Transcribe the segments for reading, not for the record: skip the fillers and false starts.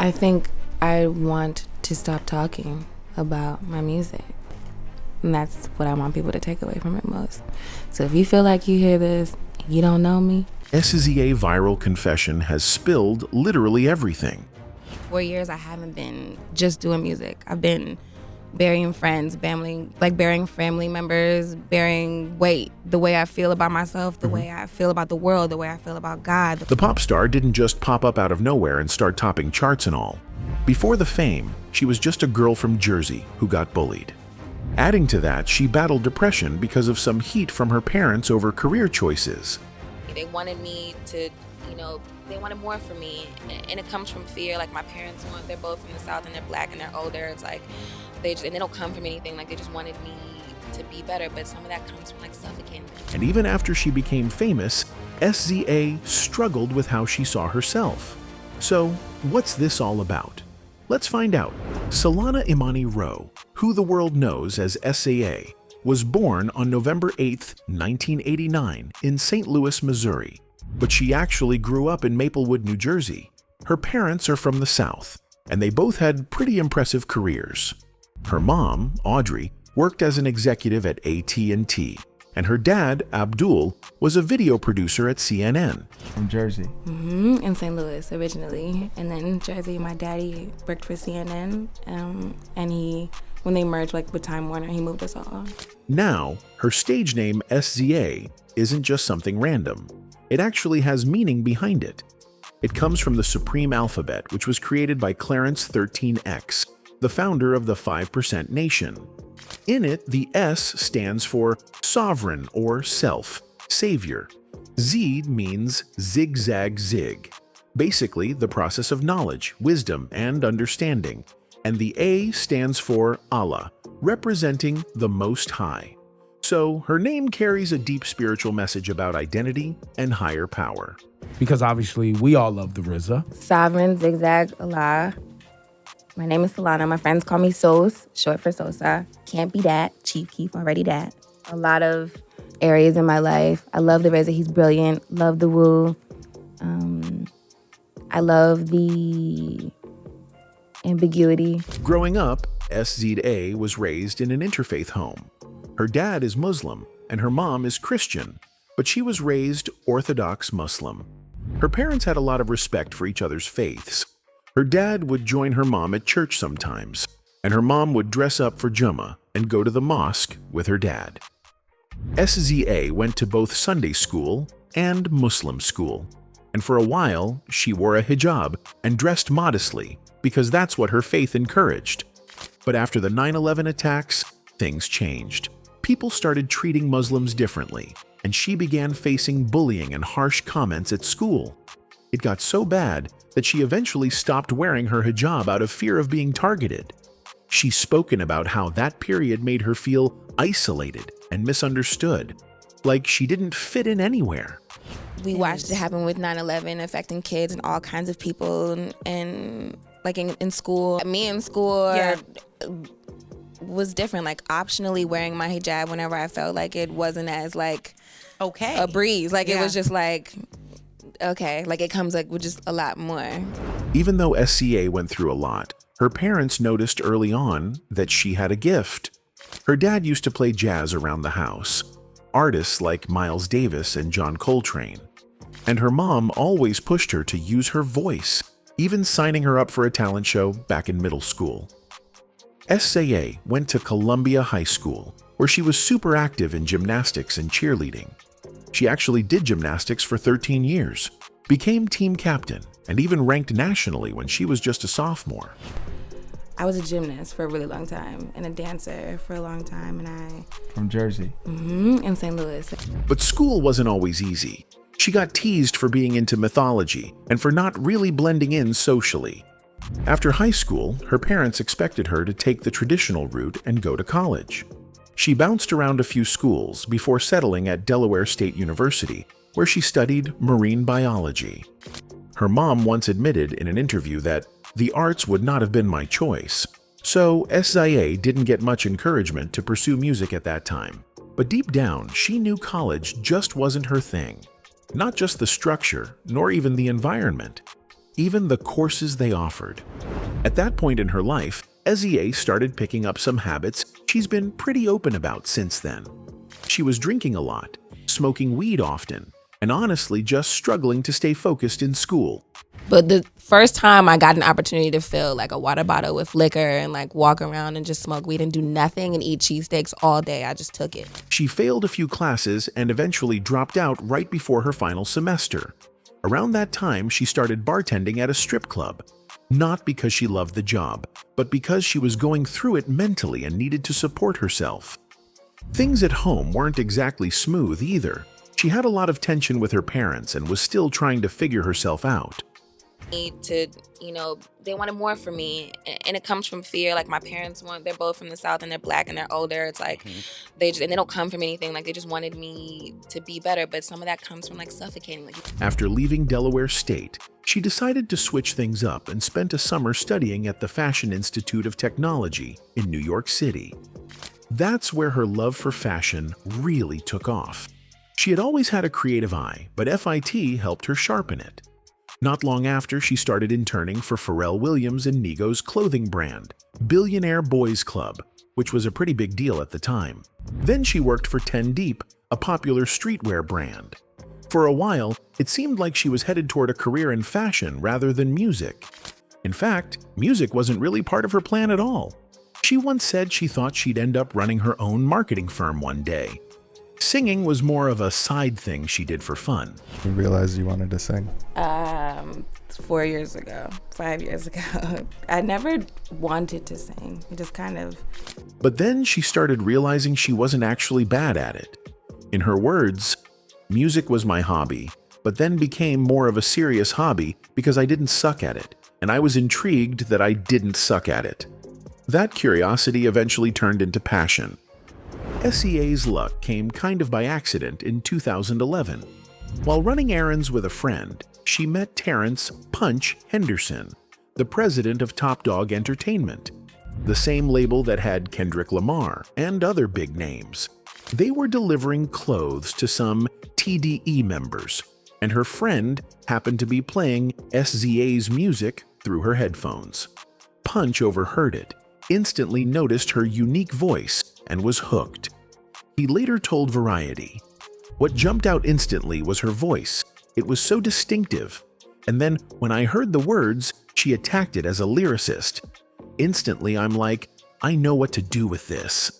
I think I want to stop talking about my music. And that's what I want people to take away from it most. So if you feel like you hear this and you don't know me. SZA viral confession has spilled literally everything. 4 years I haven't been just doing music. I've been burying friends, burying family members, burying the way I feel about myself, the way I feel about the world, the way I feel about God. The pop star didn't just pop up out of nowhere and start topping charts and all. Before the fame, she was just a girl from Jersey who got bullied. Adding to that, she battled depression because of some heat from her parents over career choices. They wanted me to, they wanted more from me, and it comes from fear. Like my parents they're both from the South and they're black and they're older. It's like, and they don't come from anything, like they just wanted me to be better, but some of that comes from like suffocating. And even after she became famous, SZA struggled with how she saw herself. So, what's this all about? Let's find out. Solana Imani Rowe, who the world knows as SZA, was born on November 8, 1989 in St. Louis, Missouri, but she actually grew up in Maplewood, New Jersey. Her parents are from the South, and they both had pretty impressive careers. Her mom, Audrey, worked as an executive at AT&T, and her dad, Abdul, was a video producer at CNN. From Jersey. In St. Louis originally, and then Jersey. My daddy worked for CNN, and when they merged with Time Warner, he moved us all. Now, her stage name SZA isn't just something random. It actually has meaning behind it. It comes from the Supreme Alphabet, which was created by Clarence 13X, the founder of the 5% Nation. In it, the S stands for sovereign or self, savior. Z means zigzag zig, basically the process of knowledge, wisdom, and understanding. And the A stands for Allah, representing the Most High. So her name carries a deep spiritual message about identity and higher power. Because obviously we all love the RZA. Sovereign, zigzag, Allah. My name is Solana. My friends call me Sos, short for Sosa. Can't be that. Chief Keef, already that. A lot of areas in my life. I love the RZA. He's brilliant. Love the woo. I love the ambiguity. Growing up, SZA was raised in an interfaith home. Her dad is Muslim and her mom is Christian, but she was raised Orthodox Muslim. Her parents had a lot of respect for each other's faiths. Her dad would join her mom at church sometimes, and her mom would dress up for Jummah and go to the mosque with her dad. SZA went to both Sunday school and Muslim school, and for a while she wore a hijab and dressed modestly because that's what her faith encouraged. But after the 9/11 attacks, things changed. People started treating Muslims differently, and she began facing bullying and harsh comments at school. It got so bad that she eventually stopped wearing her hijab out of fear of being targeted. She's spoken about how that period made her feel isolated and misunderstood, like she didn't fit in anywhere. We watched it happen with 9/11 affecting kids and all kinds of people, and like in school. Me in school was different, like optionally wearing my hijab whenever I felt like it wasn't as okay, a breeze. It was just okay, it comes with just a lot more. Even though SZA went through a lot, her parents noticed early on that she had a gift. Her dad used to play jazz around the house, artists like Miles Davis and John Coltrane. And her mom always pushed her to use her voice, even signing her up for a talent show back in middle school. SZA went to Columbia High School, where she was super active in gymnastics and cheerleading. She actually did gymnastics for 13 years, became team captain, and even ranked nationally when she was just a sophomore. I was a gymnast for a really long time and a dancer for a long time, and From Jersey. in St. Louis. But school wasn't always easy. She got teased for being into mythology and for not really blending in socially. After high school, her parents expected her to take the traditional route and go to college. She bounced around a few schools before settling at Delaware State University, where she studied marine biology. Her mom once admitted in an interview that the arts would not have been my choice, so SZA didn't get much encouragement to pursue music at that time. But deep down, she knew college just wasn't her thing. Not just the structure, nor even the environment. even the courses they offered. At that point in her life, SZA started picking up some habits she's been pretty open about since then. She was drinking a lot, smoking weed often, and honestly just struggling to stay focused in school. But the first time I got an opportunity to fill like a water bottle with liquor and like walk around and just smoke weed and do nothing and eat cheesesteaks all day, I just took it. She failed a few classes and eventually dropped out right before her final semester. Around that time, she started bartending at a strip club. Not because she loved the job, but because she was going through it mentally and needed to support herself. Things at home weren't exactly smooth either. She had a lot of tension with her parents and was still trying to figure herself out. They wanted more for me, and it comes from fear. Like my parents they're both from the South and they're black and they're older. It's like they don't come from anything. Like they just wanted me to be better, but some of that comes from like suffocating. After leaving Delaware State, she decided to switch things up and spent a summer studying at the Fashion Institute of Technology in New York City. That's where her love for fashion really took off. She had always had a creative eye, but FIT helped her sharpen it. Not long after, she started interning for Pharrell Williams and Nigo's clothing brand, Billionaire Boys Club, which was a pretty big deal at the time. Then she worked for 10 Deep, a popular streetwear brand. For a while, it seemed like she was headed toward a career in fashion rather than music. In fact, music wasn't really part of her plan at all. She once said she thought she'd end up running her own marketing firm one day. Singing was more of a side thing she did for fun. You realized you wanted to sing? 4 years ago, 5 years ago. I never wanted to sing, just kind of. But then she started realizing she wasn't actually bad at it. In her words, music was my hobby, but then became more of a serious hobby because I didn't suck at it, and I was intrigued that I didn't suck at it. That curiosity eventually turned into passion. SZA's luck came kind of by accident in 2011. While running errands with a friend, she met Terrence "Punch" Henderson, the president of Top Dog Entertainment, the same label that had Kendrick Lamar and other big names. They were delivering clothes to some TDE members, and her friend happened to be playing SZA's music through her headphones. Punch overheard it, instantly noticed her unique voice, and was hooked. He later told Variety, "What jumped out instantly was her voice. It was so distinctive. And then when I heard the words, she attacked it as a lyricist. Instantly, I'm like, I know what to do with this."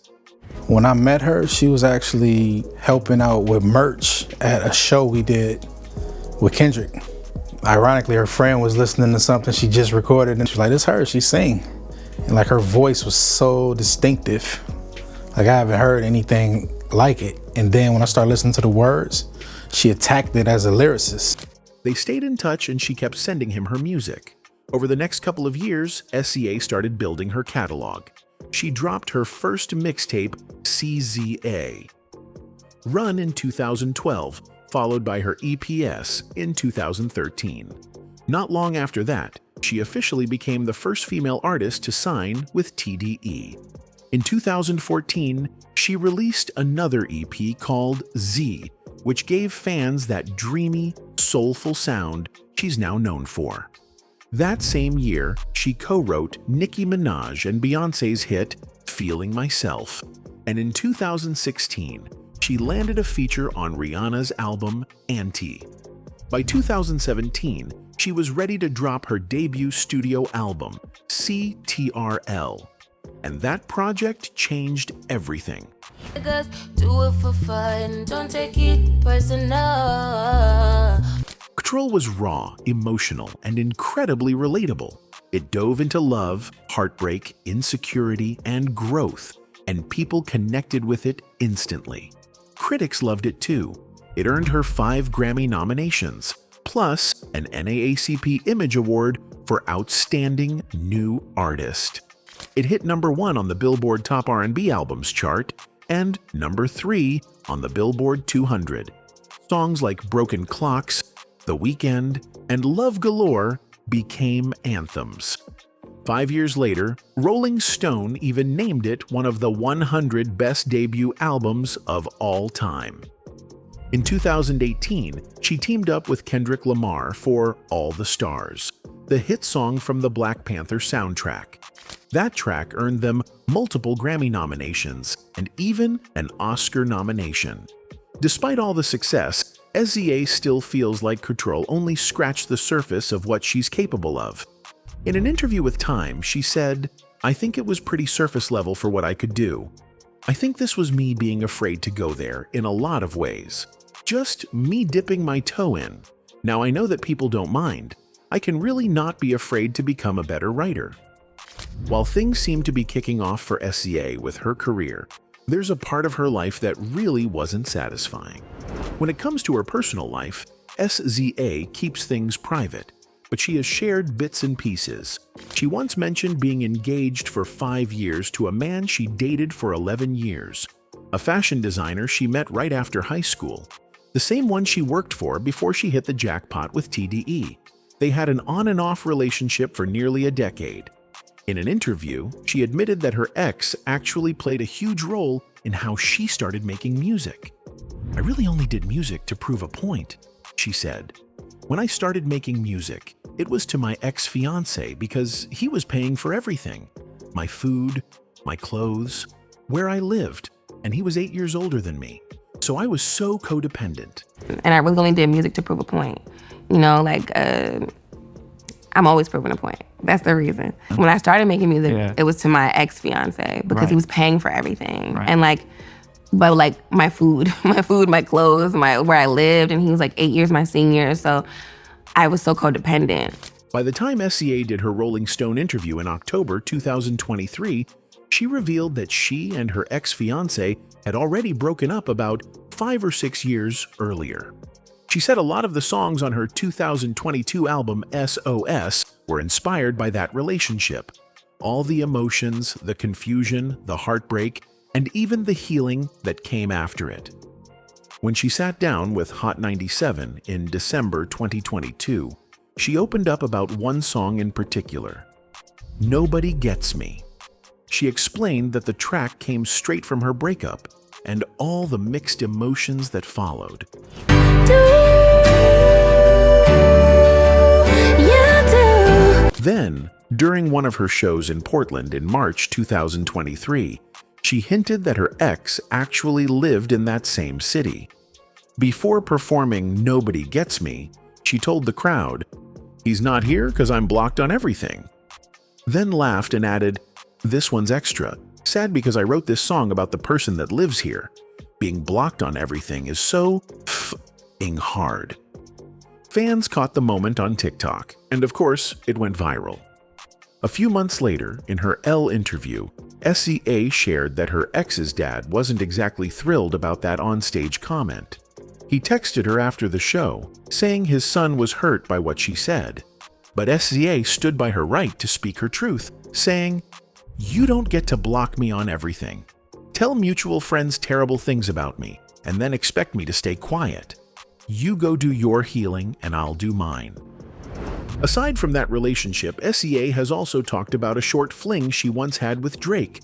When I met her, she was actually helping out with merch at a show we did with Kendrick. Ironically, her friend was listening to something she just recorded, and she's like, "It's her, she sing." And like her voice was so distinctive. Like I haven't heard anything like it. And then when I started listening to the words, she attacked it as a lyricist. They stayed in touch and she kept sending him her music. Over the next couple of years, SZA started building her catalog. She dropped her first mixtape, SZA, Run in 2012, followed by her EPS in 2013. Not long after that, she officially became the first female artist to sign with TDE. In 2014, she released another EP called Z, which gave fans that dreamy, soulful sound she's now known for. That same year, she co-wrote Nicki Minaj and Beyoncé's hit Feeling Myself, and in 2016, she landed a feature on Rihanna's album Anti. By 2017, she was ready to drop her debut studio album, CTRL, and that project changed everything. Do it for fun, don't take it personal. Control was raw, emotional, and incredibly relatable. It dove into love, heartbreak, insecurity, and growth, and people connected with it instantly. Critics loved it too. It earned her 5 Grammy nominations, plus an NAACP Image Award for Outstanding New Artist. It hit #1 on the Billboard Top R&B Albums chart and #3 on the Billboard 200. Songs like Broken Clocks, The Weekend, and Love Galore became anthems. 5 years later, Rolling Stone even named it one of the 100 best debut albums of all time. In 2018, she teamed up with Kendrick Lamar for All the Stars, the hit song from the Black Panther soundtrack. That track earned them multiple Grammy nominations and even an Oscar nomination. Despite all the success, SZA still feels like Control only scratched the surface of what she's capable of. In an interview with Time, she said, "I think it was pretty surface level for what I could do. I think this was me being afraid to go there in a lot of ways. Just me dipping my toe in. Now I know that people don't mind. I can really not be afraid to become a better writer." While things seem to be kicking off for SZA with her career, there's a part of her life that really wasn't satisfying. When it comes to her personal life, SZA keeps things private, but she has shared bits and pieces. She once mentioned being engaged for 5 years to a man she dated for 11 years, a fashion designer she met right after high school, the same one she worked for before she hit the jackpot with TDE. They had an on and off relationship for nearly a decade. In an interview, she admitted that her ex actually played a huge role in how she started making music. "I really only did music to prove a point," she said. "When I started making music, it was to my ex-fiancé because he was paying for everything. My food, my clothes, where I lived, and he was 8 years older than me. So I was so codependent." And I really only did music to prove a point. You know, like, I'm always proving a point. That's the reason. When I started making music, it was to my ex-fiance because he was paying for everything. And but my food, my clothes, where I lived, and he was like 8 years my senior, so I was so codependent. By the time SZA did her Rolling Stone interview in October 2023, she revealed that she and her ex-fiancé had already broken up about 5 or 6 years earlier. She said a lot of the songs on her 2022 album SOS were inspired by that relationship. All the emotions, the confusion, the heartbreak, and even the healing that came after it. When she sat down with Hot 97 in December 2022, she opened up about one song in particular, "Nobody Gets Me." She explained that the track came straight from her breakup and all the mixed emotions that followed. Then, during one of her shows in Portland in March 2023, she hinted that her ex actually lived in that same city. Before performing "Nobody Gets Me," she told the crowd, "He's not here because I'm blocked on everything." Then laughed and added, "This one's extra. Sad because I wrote this song about the person that lives here. Being blocked on everything is so f***ing hard." Fans caught the moment on TikTok, and of course, it went viral. A few months later, in her Elle interview, SZA shared that her ex's dad wasn't exactly thrilled about that onstage comment. He texted her after the show, saying his son was hurt by what she said. But SZA stood by her right to speak her truth, saying, "You don't get to block me on everything. Tell mutual friends terrible things about me, and then expect me to stay quiet. You go do your healing, and I'll do mine." Aside from that relationship, SZA has also talked about a short fling she once had with Drake.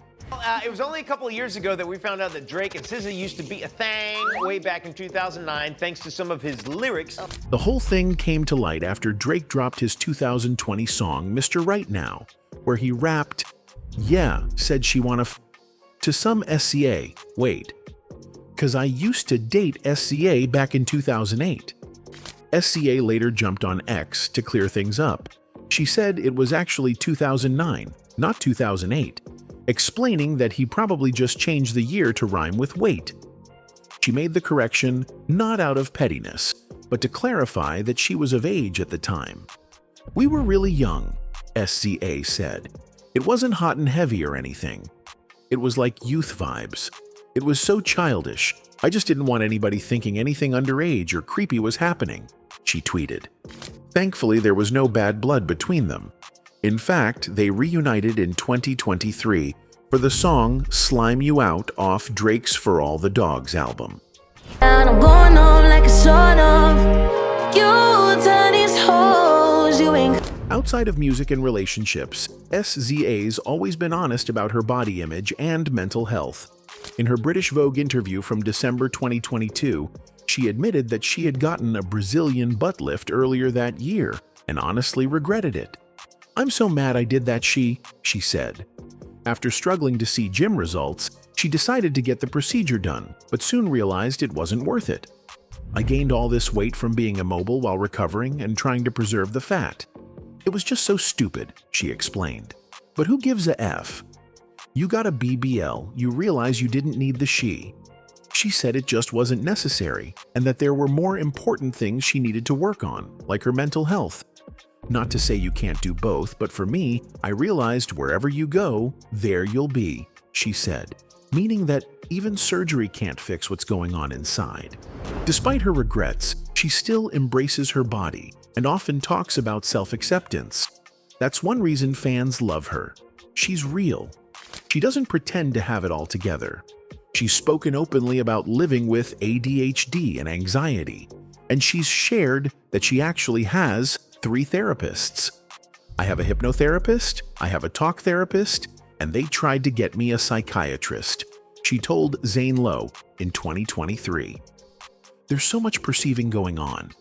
It was only a couple of years ago that we found out that Drake and SZA used to be a thing way back in 2009, thanks to some of his lyrics. The whole thing came to light after Drake dropped his 2020 song, Mr. Right Now, where he rapped, "Yeah, said she wanna to some SZA, wait, 'cause I used to date SZA back in 2008. SZA later jumped on X to clear things up. She said it was actually 2009, not 2008, explaining that he probably just changed the year to rhyme with wait. She made the correction not out of pettiness, but to clarify that she was of age at the time. "We were really young," SZA said. "It wasn't hot and heavy or anything. It was like youth vibes. It was so childish. I just didn't want anybody thinking anything underage or creepy was happening," she tweeted. Thankfully, there was no bad blood between them. In fact, they reunited in 2023 for the song Slime You Out off Drake's For All the Dogs album. And I'm going home like a sort of. You turn these hoes, you ain't. Outside of music and relationships, SZA's always been honest about her body image and mental health. In her British Vogue interview from December 2022, she admitted that she had gotten a Brazilian butt lift earlier that year, and honestly regretted it. "I'm so mad I did that, she said. After struggling to see gym results, she decided to get the procedure done, but soon realized it wasn't worth it. I gained all this weight from being immobile while recovering and trying to preserve the fat. It was just so stupid," she explained. But who gives a F? You got a BBL, you realize you didn't need the she. She said it just wasn't necessary, and that there were more important things she needed to work on, like her mental health. "Not to say you can't do both, but for me, I realized wherever you go, there you'll be," she said, meaning that even surgery can't fix what's going on inside. Despite her regrets, she still embraces her body and often talks about self-acceptance. That's one reason fans love her. She's real. She doesn't pretend to have it all together. She's spoken openly about living with ADHD and anxiety, and she's shared that she actually has 3 therapists. "I have a hypnotherapist, I have a talk therapist, and they tried to get me a psychiatrist," she told Zane Lowe in 2023. There's so much perceiving going on.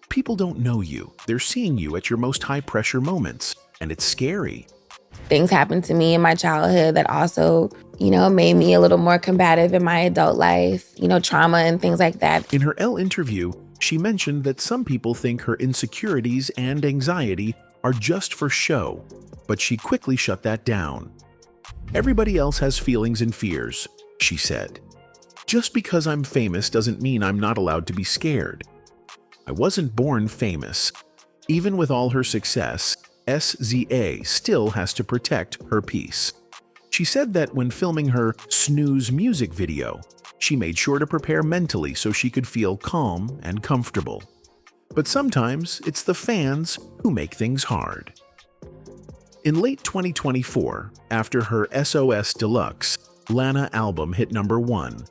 People don't know you. They're seeing you at your most high-pressure moments, and it's scary. Things happened to me in my childhood that also, made me a little more combative in my adult life, trauma and things like that. In her Elle interview, she mentioned that some people think her insecurities and anxiety are just for show, but she quickly shut that down. "Everybody else has feelings and fears," she said. "Just because I'm famous doesn't mean I'm not allowed to be scared. I wasn't born famous. Even with all her success, SZA still has to protect her peace." She said that when filming her Snooze music video, she made sure to prepare mentally so she could feel calm and comfortable. But sometimes it's the fans who make things hard. In late 2024, after her SOS Deluxe, Lana album hit #1,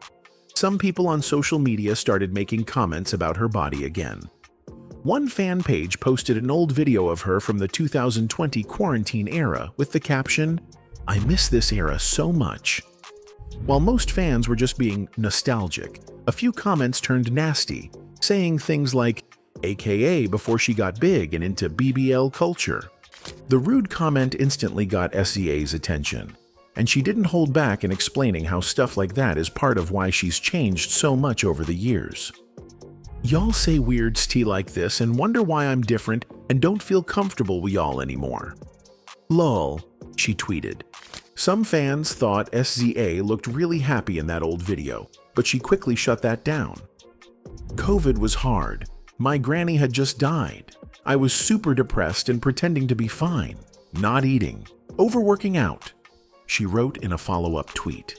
some people on social media started making comments about her body again. One fan page posted an old video of her from the 2020 quarantine era with the caption, "I miss this era so much." While most fans were just being nostalgic, a few comments turned nasty, saying things like, "AKA before she got big and into BBL culture." The rude comment instantly got SZA's attention, and she didn't hold back in explaining how stuff like that is part of why she's changed so much over the years. "Y'all say weird tea like this and wonder why I'm different and don't feel comfortable with y'all anymore. Lol," she tweeted. Some fans thought SZA looked really happy in that old video, but she quickly shut that down. "COVID was hard. My granny had just died. I was super depressed and pretending to be fine, not eating, overworking out," she wrote in a follow-up tweet.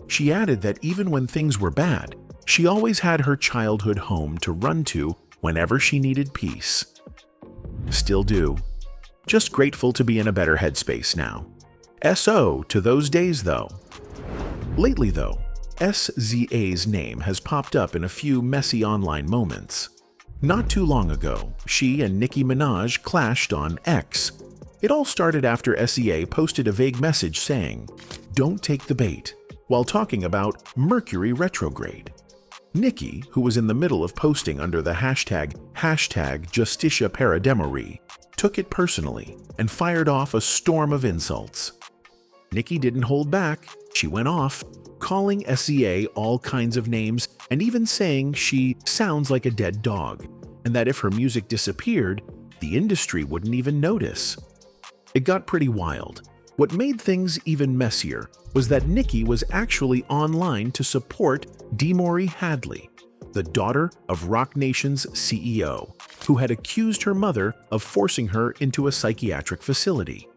She added that even when things were bad, she always had her childhood home to run to whenever she needed peace. Still do. Just grateful to be in a better headspace now. SO to those days, though. Lately, though, SZA's name has popped up in a few messy online moments. Not too long ago, she and Nicki Minaj clashed on X. It all started after SZA posted a vague message saying, "Don't take the bait," while talking about Mercury retrograde. Nicki, who was in the middle of posting under the hashtag Justicia Parademory, took it personally and fired off a storm of insults. Nicki didn't hold back. She went off, calling SZA all kinds of names and even saying she sounds like a dead dog, and that if her music disappeared, the industry wouldn't even notice. It got pretty wild. What made things even messier was that Nicki was actually online to support Demory Hadley, the daughter of Roc Nation's CEO, who had accused her mother of forcing her into a psychiatric facility.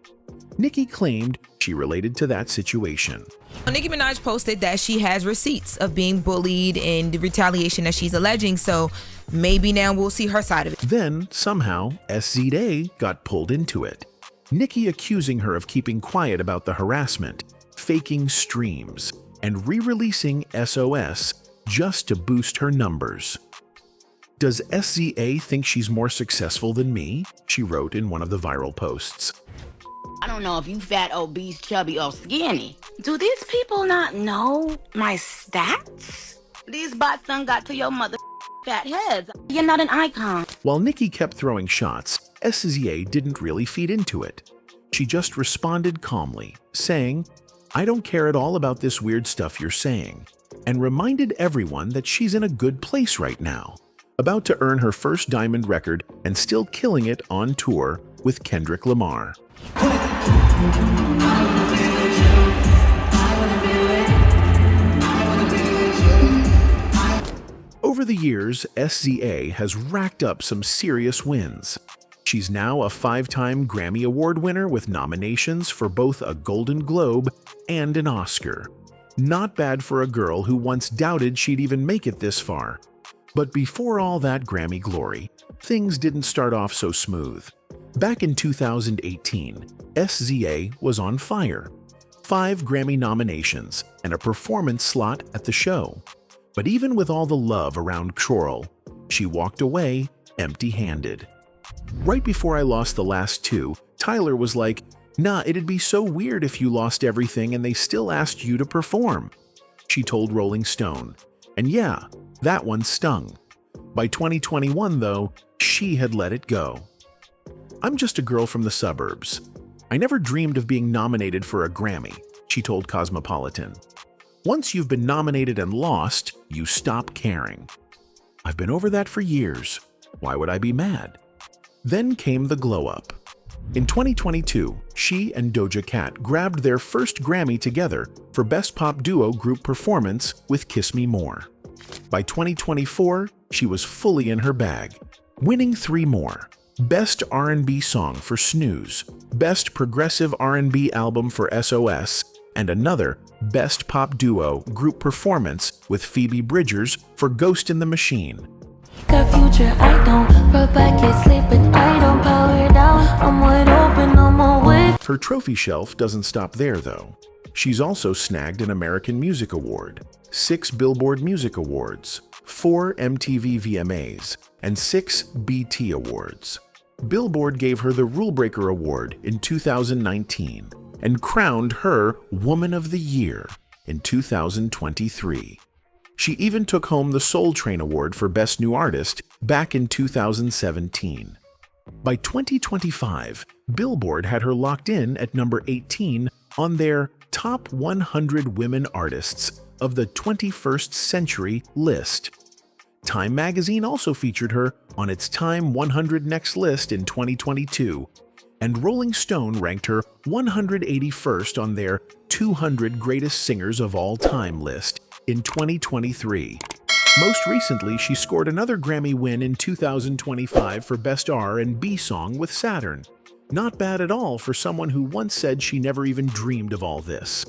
Nicki claimed she related to that situation. Nicki Minaj posted that she has receipts of being bullied and the retaliation that she's alleging, so maybe now we'll see her side of it. Then, somehow, SZA got pulled into it. Nicki accusing her of keeping quiet about the harassment, faking streams, and re-releasing SOS just to boost her numbers. "Does SZA think she's more successful than me?" she wrote in one of the viral posts. "I don't know if you fat, obese, chubby, or skinny. Do these people not know my stats? These bots done got to your mother fat heads. You're not an icon." While Nicki kept throwing shots, SZA didn't really feed into it. She just responded calmly, saying, "I don't care at all about this weird stuff you're saying," and reminded everyone that she's in a good place right now, about to earn her first diamond record and still killing it on tour with Kendrick Lamar. Over the years, SZA has racked up some serious wins. She's now a 5-time Grammy Award winner with nominations for both a Golden Globe and an Oscar. Not bad for a girl who once doubted she'd even make it this far. But before all that Grammy glory, things didn't start off so smooth. Back in 2018, SZA was on fire. 5 Grammy nominations and a performance slot at the show. But even with all the love around Chorl, she walked away empty-handed. Right before I lost the last 2, Tyler was like, "Nah, it'd be so weird if you lost everything and they still asked you to perform," she told Rolling Stone. And yeah, that one stung. By 2021, though, she had let it go. "I'm just a girl from the suburbs. I never dreamed of being nominated for a Grammy," she told Cosmopolitan. "Once you've been nominated and lost, you stop caring. I've been over that for years. Why would I be mad?" Then came the glow-up. In 2022, she and Doja Cat grabbed their first Grammy together for Best Pop Duo Group Performance with Kiss Me More. By 2024, she was fully in her bag, winning 3 more. Best R&B Song for Snooze, Best Progressive R&B Album for SOS, and another Best Pop Duo Group Performance with Phoebe Bridgers for Ghost in the Machine. Got future, I don't. Right back, can't sleep, but I don't. Power down, I'm wide open, I'm awake. Her trophy shelf doesn't stop there, though. She's also snagged an American Music Award, 6 Billboard Music Awards, 4 MTV VMAs, and 6 BT Awards. Billboard gave her the Rule Breaker Award in 2019 and crowned her Woman of the Year in 2023. She even took home the Soul Train Award for Best New Artist back in 2017. By 2025, Billboard had her locked in at number 18 on their Top 100 Women Artists of the 21st Century list. Time magazine also featured her on its Time 100 Next list in 2022, and Rolling Stone ranked her 181st on their 200 Greatest Singers of All Time list in 2023. Most recently, she scored another Grammy win in 2025 for Best R&B Song with Saturn. Not bad at all for someone who once said she never even dreamed of all this.